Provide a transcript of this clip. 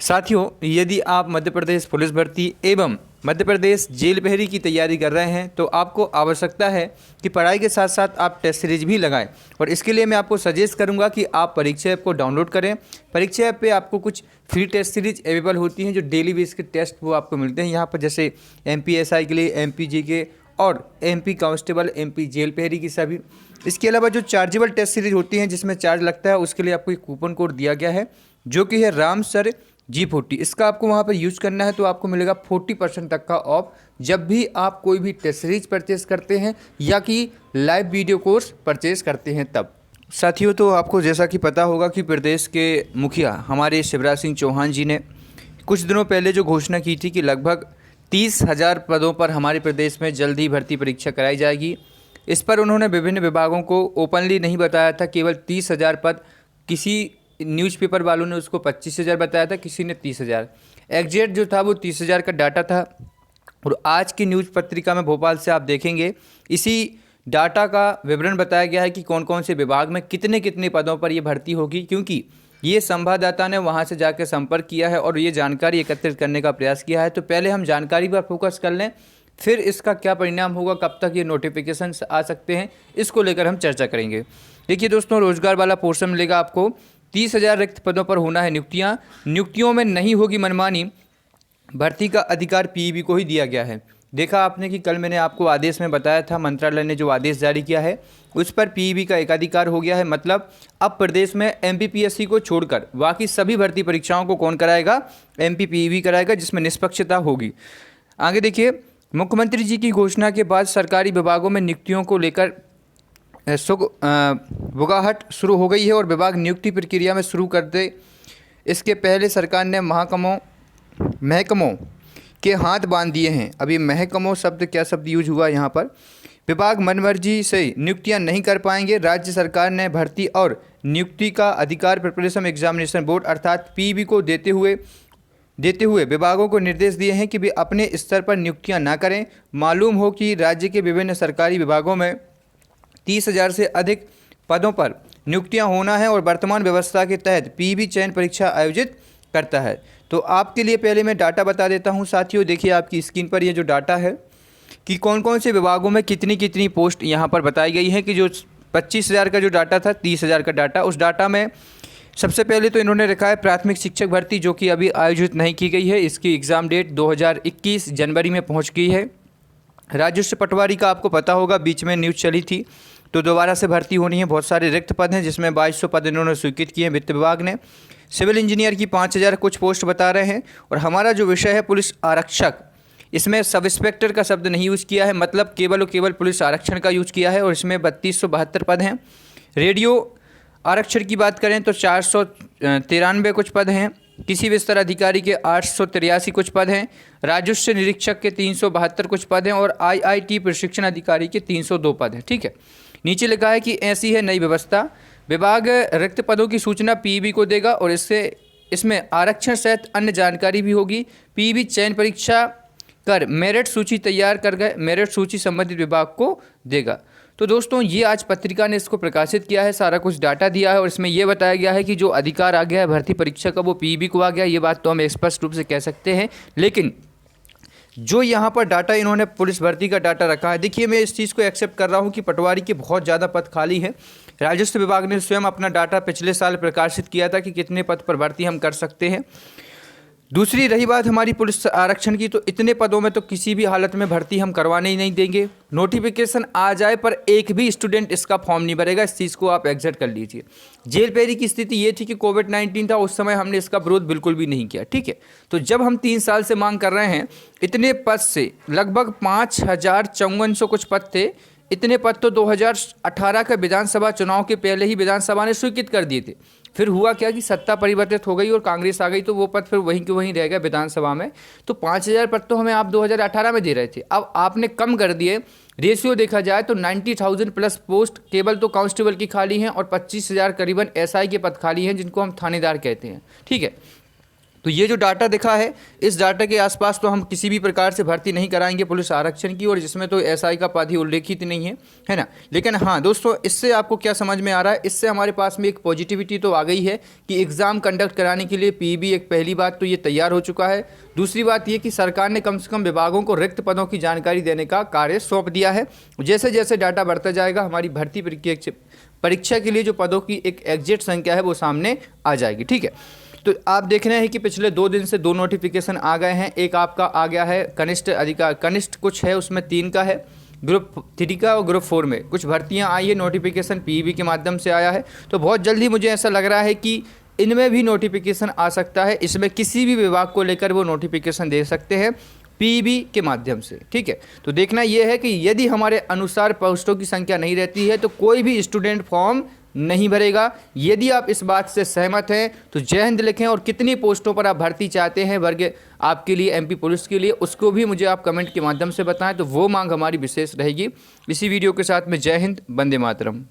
साथियों, यदि आप मध्य प्रदेश पुलिस भर्ती एवं मध्य प्रदेश जेल प्रहरी की तैयारी कर रहे हैं तो आपको आवश्यकता है कि पढ़ाई के साथ साथ आप टेस्ट सीरीज भी लगाएं। और इसके लिए मैं आपको सजेस्ट करूंगा कि आप परीक्षा ऐप को डाउनलोड करें। परीक्षा ऐप पे आपको कुछ फ्री टेस्ट सीरीज अवेलेबल होती हैं जो डेली बेस के टेस्ट वो आपको मिलते हैं यहाँ पर, जैसे MPSI के लिए, MP के और MP कांस्टेबल, MP जेल प्रहरी की सभी। इसके अलावा जो चार्जेबल टेस्ट सीरीज होती हैं जिसमें चार्ज लगता है, उसके लिए आपको एक कूपन कोड दिया गया है जो कि है राम सर G40। इसका आपको वहाँ पर यूज़ करना है तो आपको मिलेगा 40% तक का ऑफ जब भी आप कोई भी टेस्ट सीरीज परचेज करते हैं या कि लाइव वीडियो कोर्स परचेज करते हैं तब। साथियों, तो आपको जैसा कि पता होगा कि प्रदेश के मुखिया हमारे शिवराज सिंह चौहान जी ने कुछ दिनों पहले जो घोषणा की थी कि लगभग 30,000 पदों पर हमारे प्रदेश में जल्द ही भर्ती परीक्षा कराई जाएगी। इस पर उन्होंने विभिन्न विभागों को ओपनली नहीं बताया था, केवल 30,000 पद। किसी न्यूज़पेपर वालों ने उसको 25,000 बताया था, किसी ने 30,000। एग्जैक्ट जो था वो 30,000 का डाटा था। और आज की न्यूज़ पत्रिका में भोपाल से आप देखेंगे इसी डाटा का विवरण बताया गया है कि कौन कौन से विभाग में कितने कितने पदों पर ये भर्ती होगी, क्योंकि ये संवाददाता ने वहाँ से जाकर संपर्क किया है और ये जानकारी एकत्रित करने का प्रयास किया है। तो पहले हम जानकारी पर फोकस कर लें, फिर इसका क्या परिणाम होगा, कब तक ये नोटिफिकेशन आ सकते हैं, इसको लेकर हम चर्चा करेंगे। देखिए दोस्तों, रोजगार वाला पोर्शन मिलेगा आपको। 30,000 रिक्त पदों पर होना है नियुक्तियां। नियुक्तियों में नहीं होगी मनमानी, भर्ती का अधिकार PEB को ही दिया गया है। देखा आपने कि कल मैंने आपको आदेश में बताया था, मंत्रालय ने जो आदेश जारी किया है उस पर PEB का एकाधिकार हो गया है। मतलब अब प्रदेश में MPPSC को छोड़कर बाकी सभी भर्ती परीक्षाओं को कौन कराएगा? MPPEB कराएगा, जिसमें निष्पक्षता होगी। आगे देखिए, मुख्यमंत्री जी की घोषणा के बाद सरकारी विभागों में नियुक्तियों को लेकर बुगाहट शुरू हो गई है और विभाग नियुक्ति प्रक्रिया में शुरू कर दे। इसके पहले सरकार ने महकमों के हाथ बांध दिए हैं। अभी महकमों शब्द, क्या शब्द यूज हुआ यहाँ पर? विभाग मनमर्जी से नियुक्तियाँ नहीं कर पाएंगे। राज्य सरकार ने भर्ती और नियुक्ति का अधिकार प्रिपरेशन एग्जामिनेशन बोर्ड अर्थात PEB को देते हुए विभागों को निर्देश दिए हैं कि वे अपने स्तर पर नियुक्तियाँ ना करें। मालूम हो कि राज्य के विभिन्न सरकारी विभागों में 30,000 से अधिक पदों पर नियुक्तियां होना है और वर्तमान व्यवस्था के तहत PEB चयन परीक्षा आयोजित करता है। तो आपके लिए पहले मैं डाटा बता देता हूं साथियों। देखिए आपकी स्क्रीन पर ये जो डाटा है कि कौन कौन से विभागों में कितनी कितनी पोस्ट यहां पर बताई गई है। कि जो 25,000 का जो डाटा था, 30,000 का डाटा, उस डाटा में सबसे पहले तो इन्होंने रखा है प्राथमिक शिक्षक भर्ती, जो कि अभी आयोजित नहीं की गई है। इसकी एग्ज़ाम डेट 2021 जनवरी में पहुँच गई है। राजस्व पटवारी का आपको पता होगा, बीच में न्यूज़ चली थी, तो दोबारा से भर्ती होनी है। बहुत सारे रिक्त पद हैं जिसमें 2200 पद इन्होंने स्वीकृत किए हैं वित्त विभाग ने। सिविल इंजीनियर की 5,000 कुछ पोस्ट बता रहे हैं। और हमारा जो विषय है पुलिस आरक्षक, इसमें सब इंस्पेक्टर का शब्द नहीं यूज़ किया है, मतलब केवल और केवल पुलिस आरक्षण का यूज़ किया है और इसमें 3272 पद हैं। रेडियो आरक्षण की बात करें तो 493 कुछ पद हैं। किसी भी स्तर अधिकारी के 883 कुछ पद हैं। राजस्व निरीक्षक के 372 कुछ पद हैं और IIT प्रशिक्षण अधिकारी के 302 पद हैं। ठीक है, नीचे लिखा है कि ऐसी है नई व्यवस्था। विभाग रिक्त पदों की सूचना PEB को देगा और इसमें आरक्षण सहित अन्य जानकारी भी होगी। PEB चयन परीक्षा कर मेरिट सूची तैयार कर गए, मेरिट सूची संबंधित विभाग को देगा। तो दोस्तों, ये आज पत्रिका ने इसको प्रकाशित किया है, सारा कुछ डाटा दिया है और इसमें यह बताया गया है कि जो अधिकार आ गया है भर्ती परीक्षा का वो PEB को आ गया। ये बात तो हम स्पष्ट रूप से कह सकते हैं। लेकिन जो यहाँ पर डाटा इन्होंने पुलिस भर्ती का डाटा रखा है, देखिए मैं इस चीज़ को एक्सेप्ट कर रहा हूँ कि पटवारी के बहुत ज़्यादा पद खाली है। राजस्व विभाग ने स्वयं अपना डाटा पिछले साल प्रकाशित किया था कि कितने पद पर भर्ती हम कर सकते हैं। दूसरी रही बात हमारी पुलिस आरक्षण की, तो इतने पदों में तो किसी भी हालत में भर्ती हम करवाने ही नहीं देंगे। नोटिफिकेशन आ जाए पर एक भी स्टूडेंट इसका फॉर्म नहीं भरेगा। इस चीज़ को आप एग्जैक्ट कर लीजिए। जेल प्रहरी की स्थिति ये थी कि कोविड-19 था, उस समय हमने इसका विरोध बिल्कुल भी नहीं किया। ठीक है, तो जब हम 3 साल से मांग कर रहे हैं, इतने पद से लगभग 5,5400 कुछ पद थे। इतने पद तो 2018 के विधानसभा चुनाव के पहले ही विधानसभा ने स्वीकृत कर दिए थे। फिर हुआ क्या कि सत्ता परिवर्तित हो गई और कांग्रेस आ गई, तो वो पद फिर वहीं के वहीं रह गए विधानसभा में। तो 5,000 पद तो हमें आप 2018 में दे रहे थे, अब आपने कम कर दिए। रेशियो देखा जाए तो 90,000 प्लस पोस्ट केवल तो कांस्टेबल की खाली हैं और 25,000 करीबन SI के पद खाली हैं, जिनको हम थानेदार कहते हैं। ठीक है, तो ये जो डाटा दिखा है, इस डाटा के आसपास तो हम किसी भी प्रकार से भर्ती नहीं कराएंगे पुलिस आरक्षण की, और जिसमें तो एसआई का पद ही उल्लेखित नहीं है ना। लेकिन हाँ दोस्तों, इससे आपको क्या समझ में आ रहा है, इससे हमारे पास में एक पॉजिटिविटी तो आ गई है कि एग्ज़ाम कंडक्ट कराने के लिए पीईबी एक पहली बात तो ये तैयार हो चुका है। दूसरी बात ये कि सरकार ने कम से कम विभागों को रिक्त पदों की जानकारी देने का कार्य सौंप दिया है। जैसे जैसे डाटा बढ़ता जाएगा, हमारी भर्ती परीक्षा के लिए जो पदों की एक एग्जैक्ट संख्या है वो सामने आ जाएगी। ठीक है, तो आप देख रहे हैं कि पिछले 2 दिन से 2 नोटिफिकेशन आ गए हैं। एक आपका आ गया है कनिष्ठ कुछ है, उसमें 3 का है, ग्रुप 3 का, और ग्रुप 4 में कुछ भर्तियां आई है। नोटिफिकेशन पीईबी के माध्यम से आया है, तो बहुत जल्दी मुझे ऐसा लग रहा है कि इनमें भी नोटिफिकेशन आ सकता है। इसमें किसी भी विभाग को लेकर वो नोटिफिकेशन दे सकते हैं पीईबी के माध्यम से। ठीक है, तो देखना यह है कि यदि हमारे अनुसार पोस्टों की संख्या नहीं रहती है तो कोई भी स्टूडेंट फॉर्म नहीं भरेगा। यदि आप इस बात से सहमत हैं तो जय हिंद लिखें, और कितनी पोस्टों पर आप भर्ती चाहते हैं वर्ग आपके लिए, एमपी पुलिस के लिए, उसको भी मुझे आप कमेंट के माध्यम से बताएं, तो वो मांग हमारी विशेष रहेगी। इसी वीडियो के साथ में जय हिंद, वंदे मातरम।